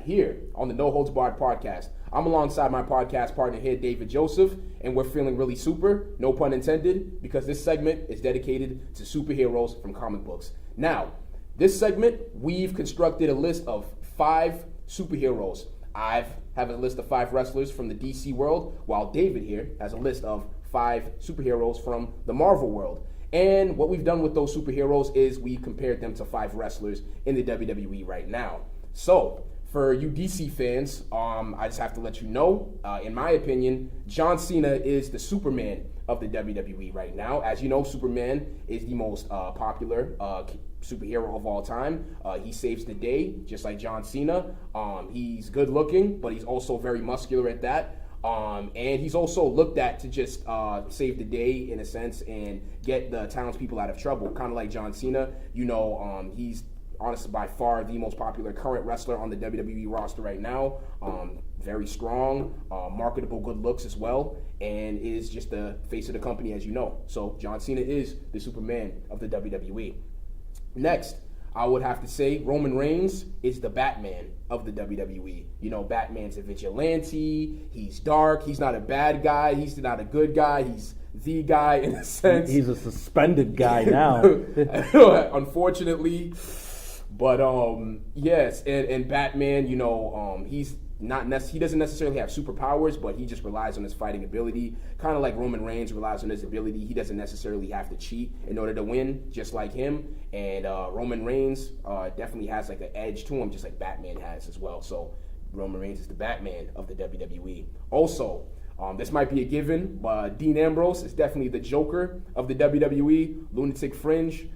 here on the No Holds Barred podcast. I'm alongside my podcast partner here, David Joseph, and we're feeling really super, no pun intended, because this segment is dedicated to superheroes from comic books. Now, this segment, we've constructed a list of 5 superheroes. I have a list of 5 wrestlers from the DC world, while David here has a list of 5 superheroes from the Marvel world. And what we've done with those superheroes is we compared them to 5 wrestlers in the WWE right now. So, for you DC fans, I just have to let you know, in my opinion, John Cena is the Superman of the WWE right now. As you know, Superman is the most popular superhero of all time. He saves the day, just like John Cena. He's good looking, but he's also very muscular at that. And he's also looked at to just save the day in a sense and get the townspeople out of trouble, kind of like John Cena. You know, he's honestly by far the most popular current wrestler on the WWE roster right now. Very strong, marketable, good looks as well, and is just the face of the company, as you know. So John Cena is the Superman of the WWE. Next, I would have to say Roman Reigns is the Batman of the WWE. You know, Batman's a vigilante. He's dark. He's not a bad guy. He's not a good guy. He's the guy in a sense. He's a suspended guy now. Unfortunately. But yes, and Batman, you know, he's not he doesn't necessarily have superpowers, but he just relies on his fighting ability. Kind of like Roman Reigns relies on his ability. He doesn't necessarily have to cheat in order to win, just like him. And Roman Reigns definitely has like an edge to him, just like Batman has as well. So Roman Reigns is the Batman of the WWE. Also, this might be a given, but Dean Ambrose is definitely the Joker of the WWE. Lunatic fringe.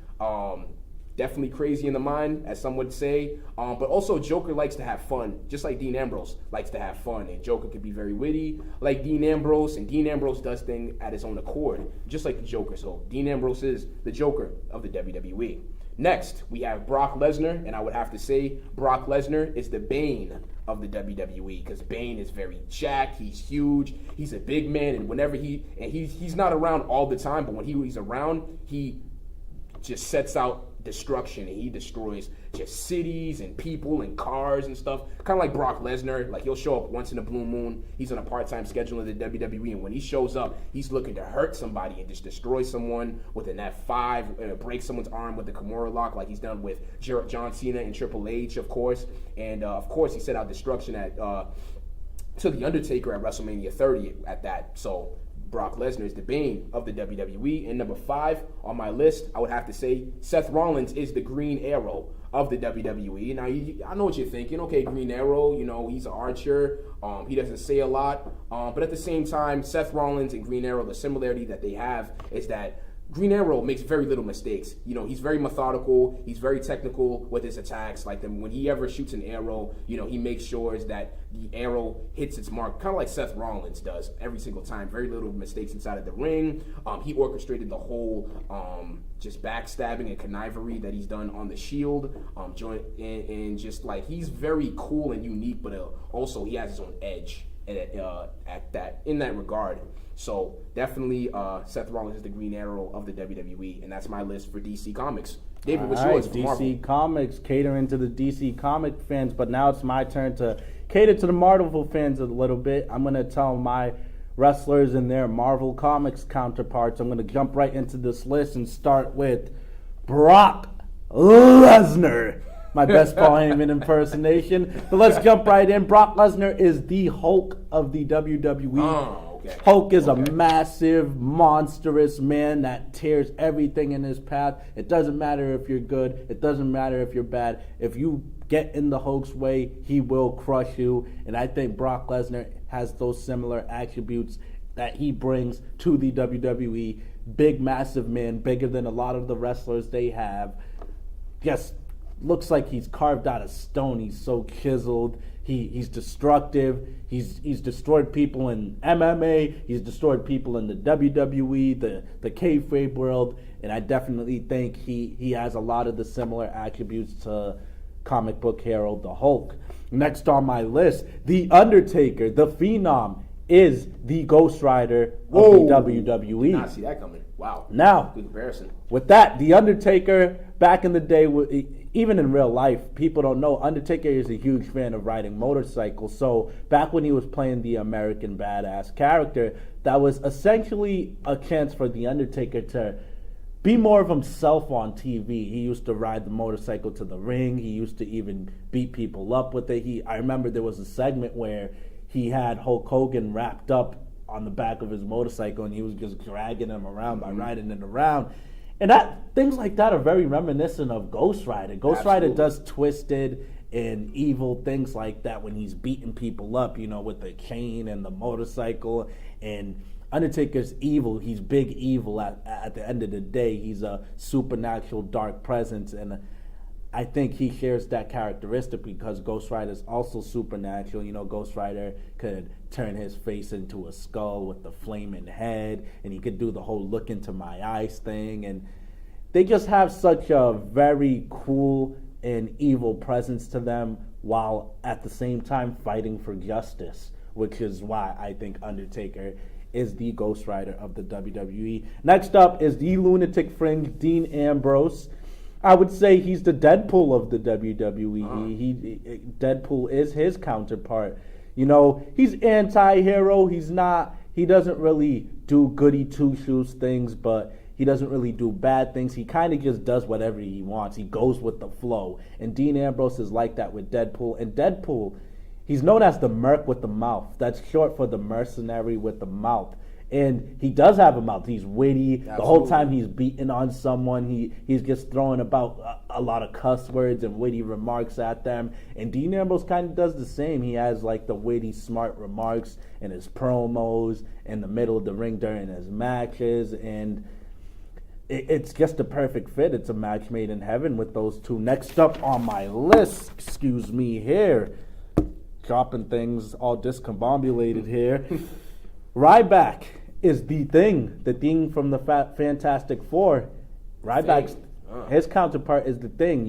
Definitely crazy in the mind, as some would say. But also, Joker likes to have fun, just like Dean Ambrose likes to have fun. And Joker could be very witty, like Dean Ambrose. And Dean Ambrose does things at his own accord, just like the Joker. So Dean Ambrose is the Joker of the WWE. Next, we have Brock Lesnar. And I would have to say Brock Lesnar is the Bane of the WWE, because Bane is very jacked. He's huge. He's a big man. And whenever he's not around all the time, but when he's around, he just sets out destruction, and he destroys just cities and people and cars and stuff. Kind of like Brock Lesnar. Like, he'll show up once in a blue moon. He's on a part-time schedule in the WWE, and when he shows up, he's looking to hurt somebody and just destroy someone with an F5, break someone's arm with the Kimura lock, like he's done with John Cena and Triple H, of course. And of course, he set out destruction to the Undertaker at WrestleMania 30 at that. So Brock Lesnar is the Bane of the WWE. And number 5 on my list, I would have to say Seth Rollins is the Green Arrow of the WWE. Now, I know what you're thinking. Okay, Green Arrow, you know, he's an archer. He doesn't say a lot. But at the same time, Seth Rollins and Green Arrow, the similarity that they have is that Green Arrow makes very little mistakes. You know, he's very methodical. He's very technical with his attacks. Like, when he ever shoots an arrow, you know, he makes sure that the arrow hits its mark, kind of like Seth Rollins does every single time. Very little mistakes inside of the ring. He orchestrated the whole just backstabbing and connivery that he's done on the Shield. And just like, he's very cool and unique, but also he has his own edge in that regard. So definitely Seth Rollins is the Green Arrow of the WWE, and that's my list for DC Comics. David, what's yours for DC Marvel? Comics, catering to the DC comic fans, but now it's my turn to cater to the Marvel fans a little bit. I'm going to tell my wrestlers and their Marvel Comics counterparts. I'm going to jump right into this list and start with Brock Lesnar. My best Paul Heyman impersonation. But let's jump right in. Brock Lesnar is the Hulk of the WWE. Okay. Hulk is a massive, monstrous man that tears everything in his path. It doesn't matter if you're good. It doesn't matter if you're bad. If you get in the Hulk's way, he will crush you. And I think Brock Lesnar has those similar attributes that he brings to the WWE. Big, massive man, bigger than a lot of the wrestlers they have. Just looks like he's carved out of stone. He's so chiseled. He's destructive. He's destroyed people in MMA. He's destroyed people in the WWE, the kayfabe world, and I definitely think he has a lot of the similar attributes to comic book hero the Hulk. Next on my list, The Undertaker, the Phenom, is the Ghost Rider of the WWE. Did not see that coming. Wow. Now, good comparison. With that, The Undertaker, back in the day, even in real life, people don't know Undertaker is a huge fan of riding motorcycles. So back when he was playing the American Badass character, that was essentially a chance for the Undertaker to be more of himself on TV. He used to ride the motorcycle to the ring. He used to even beat people up with it. I remember there was a segment where he had Hulk Hogan wrapped up on the back of his motorcycle, and he was just dragging him around by riding it around. And things like that are very reminiscent of Ghost Rider. Ghost Rider does twisted and evil things like that when he's beating people up, with the chain and the motorcycle. And Undertaker's evil. He's big evil at the end of the day. He's a supernatural dark presence, and I think he shares that characteristic because Ghost Rider is also supernatural. Ghost Rider could turn his face into a skull with the flaming head, and he could do the whole look into my eyes thing. And they just have such a very cool and evil presence to them while at the same time fighting for justice, which is why I think Undertaker is the Ghost Rider of the WWE. Next up is the Lunatic Fringe, Dean Ambrose. I would say he's the Deadpool of the WWE. Deadpool is his counterpart. He's anti-hero. He doesn't really do goody two-shoes things, but he doesn't really do bad things. He kind of just does whatever he wants. He goes with the flow. And Dean Ambrose is like that with Deadpool. And Deadpool, he's known as the merc with the mouth. That's short for the mercenary with the mouth. And he does have a mouth. He's witty. Absolutely. The whole time he's beating on someone, he's just throwing about a lot of cuss words and witty remarks at them. And Dean Ambrose kind of does the same. He has like the witty, smart remarks in his promos in the middle of the ring during his matches. And it's just a perfect fit. It's a match made in heaven with those two. Next up on my list, excuse me here, dropping things all discombobulated here. Ryback is the thing from the Fantastic Four. Ryback's his counterpart is the Thing.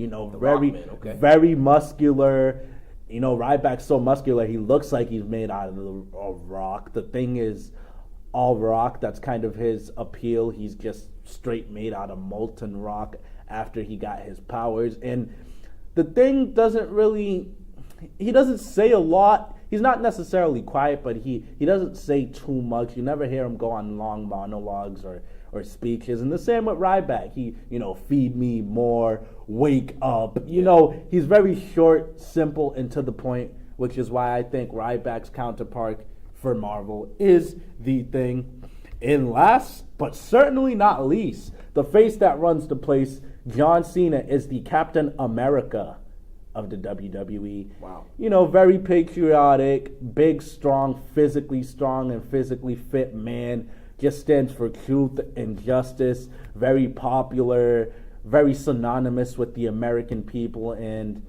Very muscular. Ryback's so muscular he looks like he's made out of rock. The Thing is all rock. That's kind of his appeal. He's just straight made out of molten rock after he got his powers. And the Thing he doesn't say a lot. He's not necessarily quiet, but he doesn't say too much. You never hear him go on long monologues or speeches. And the same with Ryback. He, feed me more, wake up. He's very short, simple, and to the point, which is why I think Ryback's counterpart for Marvel is the Thing. And last, but certainly not least, the face that runs the place, John Cena, is the Captain America of the WWE. Wow. Very patriotic, big, strong, physically fit man. Just stands for truth and justice. Very popular, very synonymous with the American people, and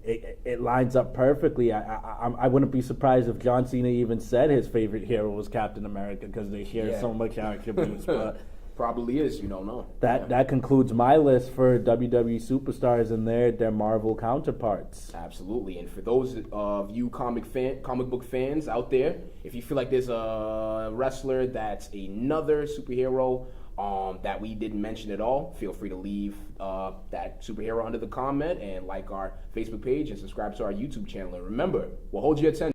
it lines up perfectly. I wouldn't be surprised if John Cena even said his favorite hero was Captain America because they share so much attributes. But probably is, you don't know. That concludes my list for WWE superstars and their Marvel counterparts. Absolutely. And for those of you comic book fans out there, if you feel like there's a wrestler that's another superhero that we didn't mention at all, feel free to leave that superhero under the comment and like our Facebook page and subscribe to our YouTube channel. And remember, we'll hold your attention.